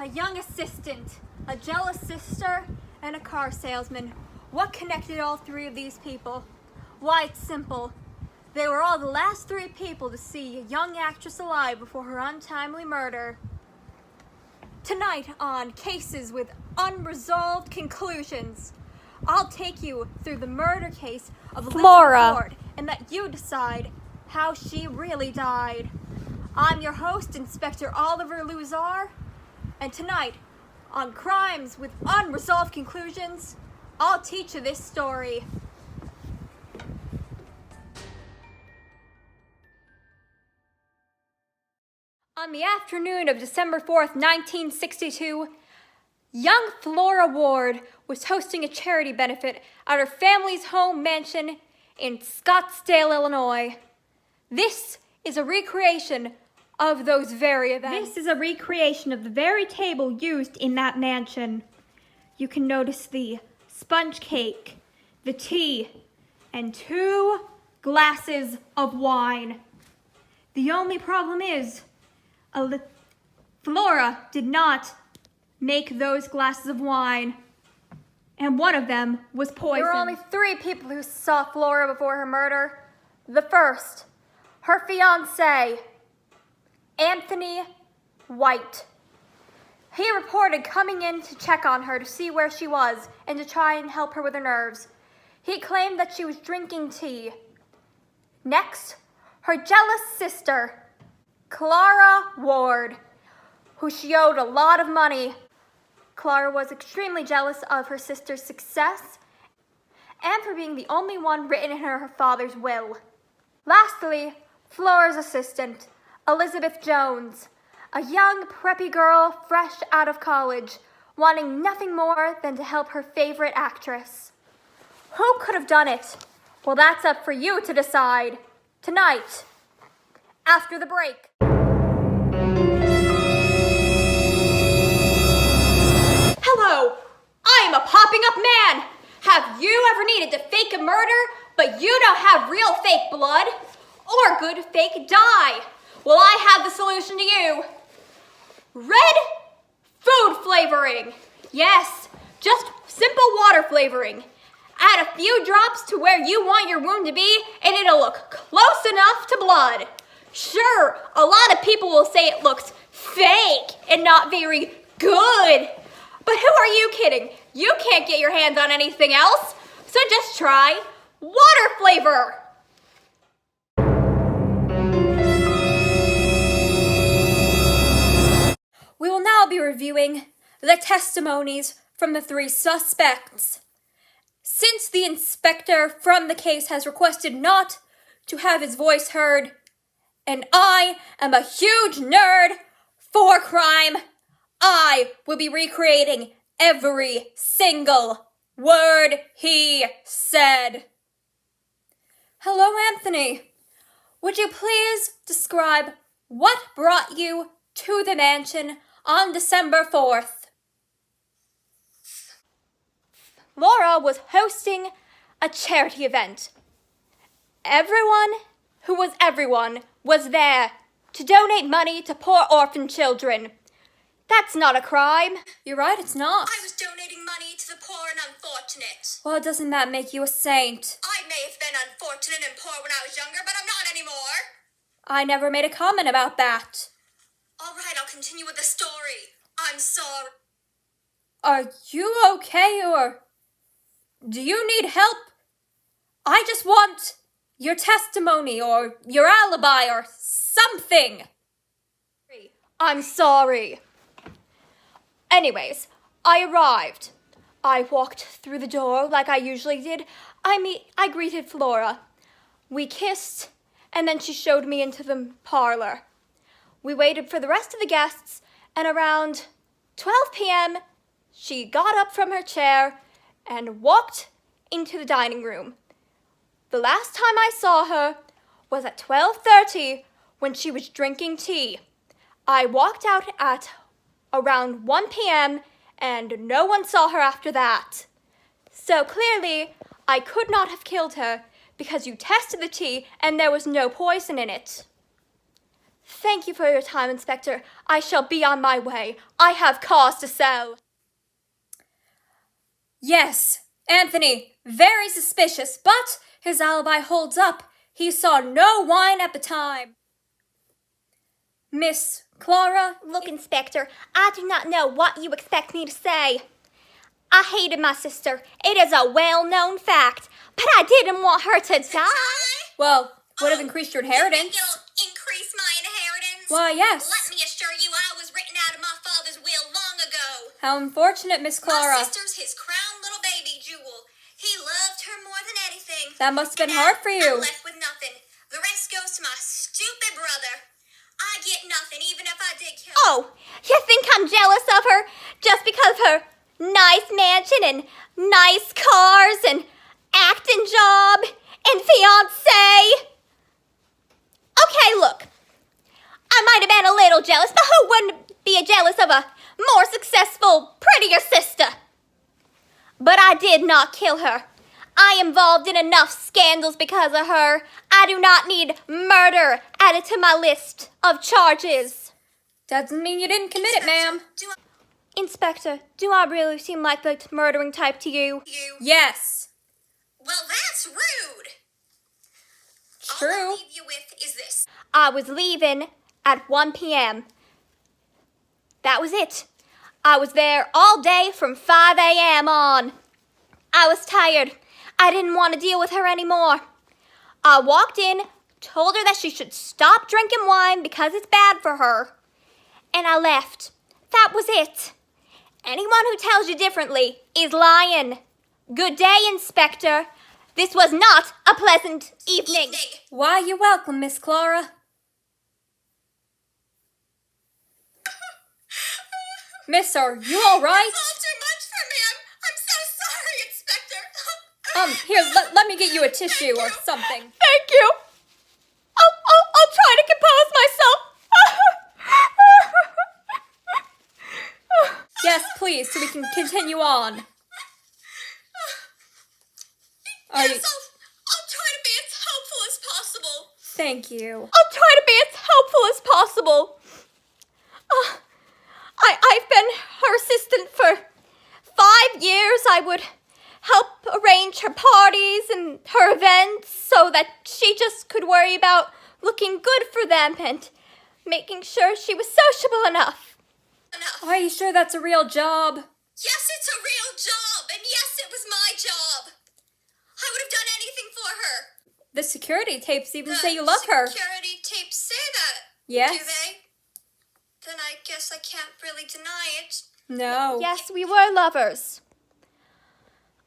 a young assistant, a jealous sister, and a car salesman. What connected all three of these people? Why, it's simple. They were all the last three people to see a young actress alive before her untimely murder. Tonight on Cases with Unresolved Conclusions, I'll take you through the murder case of Flora Ward and let you decide how she really died. I'm your host, Inspector Oliver Luzar, and tonight on Crimes with Unresolved Conclusions, I'll teach you this story. On the afternoon of December 4th, 1962, young Flora Ward was hosting a charity benefit at her family's home mansion in Scottsdale, Illinois. This is a recreation of those very events. This is a recreation of the very table used in that mansion. You can notice the sponge cake, the tea, and 2 glasses of wine. The only problem is, Flora did not make those glasses of wine, and one of them was poisoned. There were only 3 people who saw Flora before her murder. The first, her fiancé, Anthony White. He reported coming in to check on her to see where she was and to try and help her with her nerves. He claimed that she was drinking tea. Next, her jealous sister, Clara Ward, who she owed a lot of money. Clara was extremely jealous of her sister's success and for being the only one written in her father's will. Lastly, Flora's assistant, Elizabeth Jones, a young preppy girl fresh out of college, wanting nothing more than to help her favorite actress. Who could have done it? Well, that's up for you to decide tonight, after the break. Hello, I am a popping up man. Have you ever needed to fake a murder, but you don't have real fake blood or good fake dye? Well, I have the solution to you. Red food flavoring. Yes, just simple water flavoring. Add a few drops to where you want your wound to be, and it'll look close enough to blood. Sure, a lot of people will say it looks fake and not very good. But who are you kidding? You can't get your hands on anything else. So just try water flavor. We will now be reviewing the testimonies from the 3 suspects. Since the inspector from the case has requested not to have his voice heard, and I am a huge nerd for crime, I will be recreating every single word he said. Hello, Anthony. Would you please describe what brought you to the mansion on December 4th? Laura was hosting a charity event. Everyone was there to donate money to poor orphan children. That's not a crime. You're right, it's not. I was donating money to the poor and unfortunate. Well, doesn't that make you a saint? I may have been unfortunate and poor when I was younger, but I'm not anymore. I never made a comment about that. All right, I'll continue with the story. I'm sorry. Are you okay, or do you need help? I just want your testimony or your alibi or something. I'm sorry. Anyways, I arrived. I walked through the door like I usually did. I greeted Flora. We kissed, and then she showed me into the parlor. We waited for the rest of the guests, and around 12 p.m., she got up from her chair and walked into the dining room. The last time I saw her was at 12:30 when she was drinking tea. I walked out at around 1 p.m. and no one saw her after that. So clearly, I could not have killed her because you tested the tea and there was no poison in it. Thank you for your time, Inspector. I shall be on my way. I have cause to sell. Yes, Anthony, very suspicious, but his alibi holds up. He saw no wine at the time. Miss Clara? Look, Inspector, I do not know what you expect me to say. I hated my sister. It is a well-known fact, but I didn't want her to die. Well, would have increased your inheritance. You'll increase my inheritance? Why, yes. Let me assure you I was written out of my father's will long ago. How unfortunate, Miss Clara. My sister's his crown little baby jewel. He loved her more than anything. That must have been hard for you. I'm left with nothing. The rest goes to my stupid brother. I get nothing, even if I did kill him. Oh, you think I'm jealous of her just because of her nice mansion and nice cars and acting job and fiancé? Okay, look, I might have been a little jealous, but who wouldn't be jealous of a more successful, prettier sister? But I did not kill her. I am involved in enough scandals because of her. I do not need murder added to my list of charges. Doesn't mean you didn't commit it, ma'am. Inspector, do I really seem like the murdering type to you? Yes. Well, that's rude. True. All I'll leave you with is this. I was leaving at 1 p.m. That was it. I was there all day from 5 a.m. on. I was tired. I didn't want to deal with her anymore. I walked in, told her that she should stop drinking wine because it's bad for her, and I left. That was it. Anyone who tells you differently is lying. Good day, Inspector. This was not a pleasant evening. Why, you're welcome, Miss Clara. Miss, are you all right? It's all too much for me. I'm so sorry, Inspector. Here, let me get you a tissue or something. Thank you. I'll try to compose myself. Yes, please, so we can continue on. Are you... Yes, I'll try to be as helpful as possible. Thank you. I'll try to be as helpful as possible. I've been her assistant for 5 years. I would help arrange her parties and her events so that she just could worry about looking good for them and making sure she was sociable enough. Are you sure that's a real job? Yes, it's a real job, and yes, it was my job. I would have done anything for her. The security tapes even say you love her. Security tapes say that. Yes. Do they? Then I guess I can't really deny it. No. Yes, we were lovers.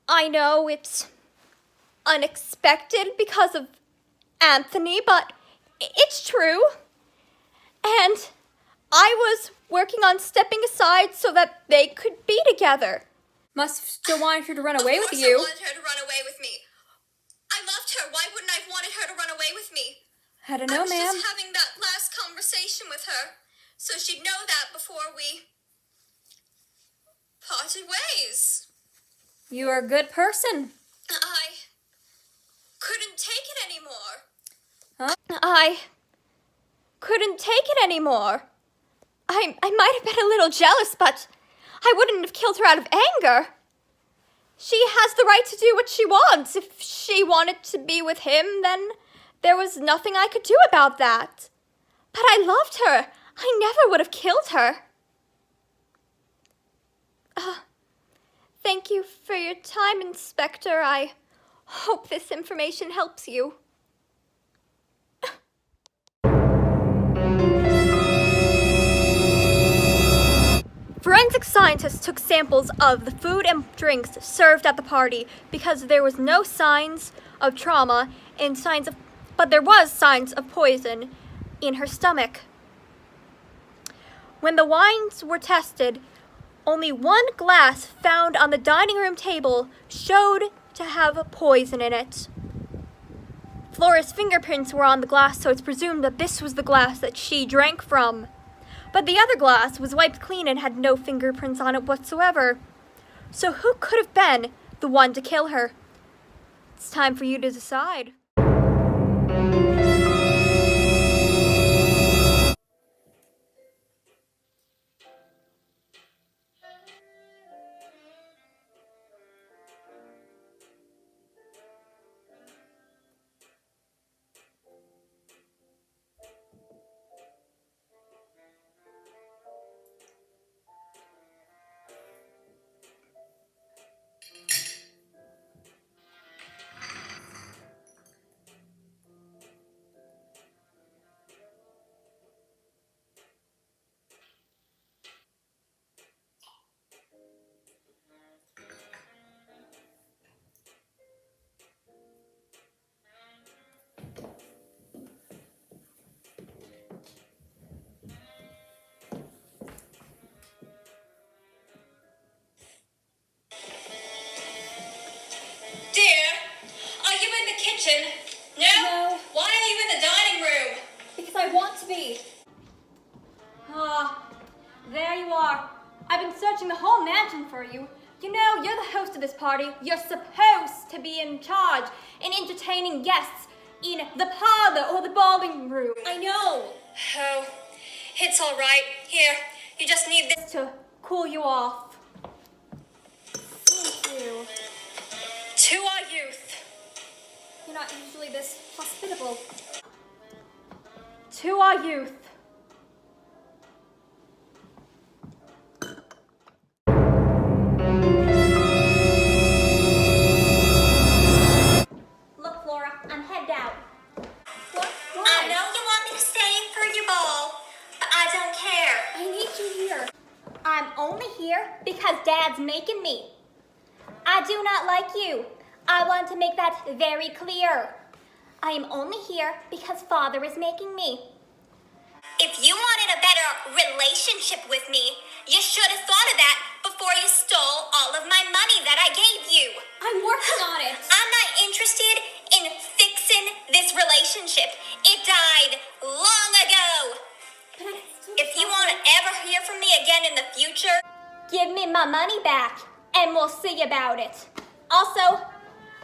I know it's unexpected because of Anthony, but it's true. And I was working on stepping aside so that they could be together. Must have still wanted her to run away with Of course you. I wanted her to run away with me. I loved her. Why wouldn't I have wanted her to run away with me? I don't I know, was ma'am. just having that last conversation with her, so she'd know that before we parted ways. You are a good person. I couldn't take it anymore. I couldn't take it anymore. I might have been a little jealous, but I wouldn't have killed her out of anger. She has the right to do what she wants. If she wanted to be with him, then there was nothing I could do about that. But I loved her. I never would have killed her. Thank you for your time, Inspector. I hope this information helps you. Forensic scientists took samples of the food and drinks served at the party because there was no signs of trauma but there was signs of poison in her stomach. When the wines were tested, only one glass found on the dining room table showed to have poison in it. Flora's fingerprints were on the glass, so it's presumed that this was the glass that she drank from. But the other glass was wiped clean and had no fingerprints on it whatsoever. So who could have been the one to kill her? It's time for you to decide. because I want to be. Ah, there you are. I've been searching the whole mansion for you. You know, you're the host of this party. You're supposed to be in charge in entertaining guests in the parlor or the ballroom room. I know. Oh, it's all right. Here, you just need this. To cool you off. Thank you. To our youth. You're not usually this hospitable. To our youth. Look, Flora, I'm headed out. What? Why? I know you want me to stay for your ball, but I don't care. I need you here. I'm only here because Dad's making me. I do not like you. I want to make that very clear. I am only here because Father is making me. If you wanted a better relationship with me, you should have thought of that before you stole all of my money that I gave you. I'm working on it. I'm not interested in fixing this relationship. It died long ago. But I can still If you want to ever hear from me again in the future, give me my money back and we'll see about it. Also,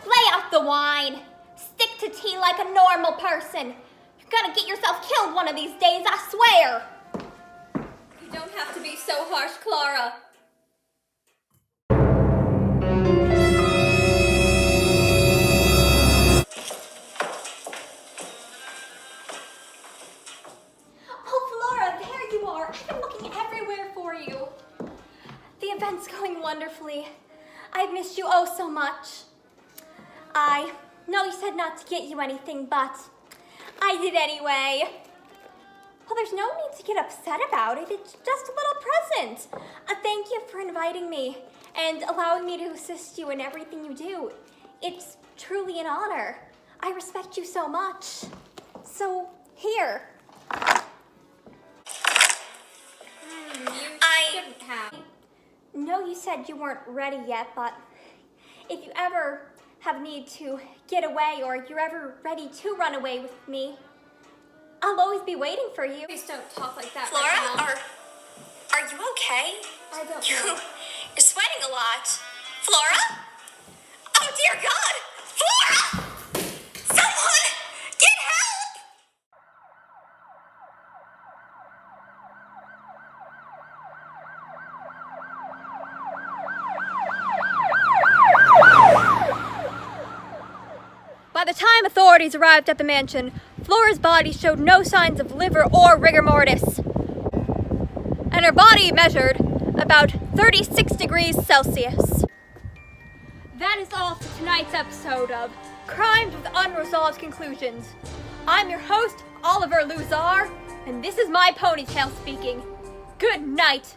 lay off the wine. Stick to tea like a normal person. You're gonna get yourself killed one of these days, I swear. You don't have to be so harsh, Clara. Oh, Flora, there you are. I've been looking everywhere for you. The event's going wonderfully. I've missed you oh so much. I know you said not to get you anything, but I did anyway. Well, there's no need to get upset about it. It's just a little present. Thank you for inviting me and allowing me to assist you in everything you do. It's truly an honor. I respect you so much. So, here. I Shouldn't have. No, you said you weren't ready yet, but if you ever have need to get away or you're ever ready to run away with me, I'll always be waiting for you. Please don't talk like that, Flora, right now. are you okay? I don't You're know. sweating a lot. Flora? Oh dear God! Flora! Someone! Get help! By the time authorities arrived at the mansion, Flora's body showed no signs of liver or rigor mortis, and her body measured about 36 degrees Celsius. That is all for tonight's episode of Crimes with Unresolved Conclusions. I'm your host, Oliver Luzar, and this is my ponytail speaking. Good night.